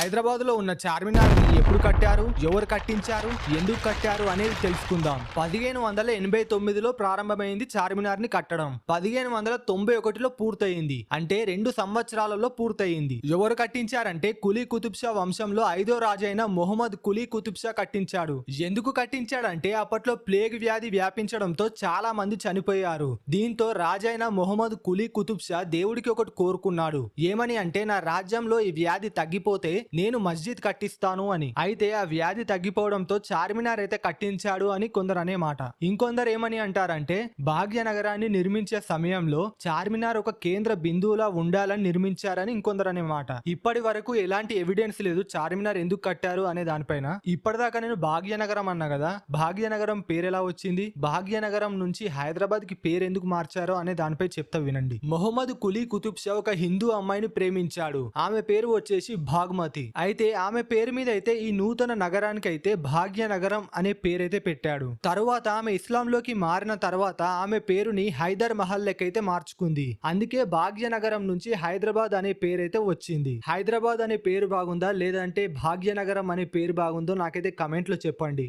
హైదరాబాద్ లో ఉన్న చార్మినార్ ని ఎప్పుడు కట్టారు, ఎవరు కట్టించారు, ఎందుకు కట్టారు అనేది తెలుసుకుందాం. 1589లో ప్రారంభమైంది చార్మినార్ ని కట్టడం. 1591లో పూర్తయింది. అంటే 2 సంవత్సరాలలో పూర్తయింది. ఎవరు కట్టించారంటే కులీ కుతుబ్ షా వంశంలో 5వ రాజైన మొహమ్మద్ కులీ కుతుబ్ షా కట్టించాడు. ఎందుకు కట్టించాడంటే అప్పట్లో ప్లేగ్ వ్యాధి వ్యాపించడంతో చాలా మంది చనిపోయారు. దీంతో రాజైన మొహమ్మద్ కులీ కుతుబ్ షా దేవుడికి ఒకటి కోరుకున్నాడు. ఏమని అంటే, నా రాజ్యంలో ఈ వ్యాధి తగ్గిపోతే నేను మస్జిద్ కట్టిస్తాను అని. అయితే ఆ వ్యాధి తగ్గిపోవడంతో చార్మినార్ అయితే కట్టించాడు అని కొందరు అనే మాట. ఇంకొందరు ఏమని అంటారంటే, భాగ్యనగరాన్ని నిర్మించే సమయంలో చార్మినార్ ఒక కేంద్ర బిందువులా ఉండాలని నిర్మించారని ఇంకొందరు అనే మాట. ఇప్పటి వరకు ఎలాంటి ఎవిడెన్స్ లేదు చార్మినార్ ఎందుకు కట్టారు అనే దానిపైన. ఇప్పటిదాకా నేను భాగ్యనగరం అన్నా కదా, భాగ్యనగరం పేరు ఎలా వచ్చింది, భాగ్యనగరం నుంచి హైదరాబాద్ కి పేరు ఎందుకు మార్చారో అనే దానిపై చెప్తా వినండి. మొహమ్మద్ కులీ కుతుబ్ షా ఒక హిందూ అమ్మాయిని ప్రేమించాడు. ఆమె పేరు వచ్చేసి భాగ్మతి. అయితే ఆమె పేరు మీద అయితే ఈ నూతన నగరానికి అయితే భాగ్యనగరం అనే పేరైతే పెట్టాడు. తరువాత ఆమె ఇస్లాంలోకి మారిన తర్వాత ఆమె పేరుని హైదర్ మహల్ లెక్కైతే మార్చుకుంది. అందుకే భాగ్యనగరం నుంచి హైదరాబాద్ అనే పేరైతే వచ్చింది. హైదరాబాద్ అనే పేరు బాగుందా లేదంటే భాగ్యనగరం అనే పేరు బాగుందో నాకైతే కమెంట్ లో చెప్పండి.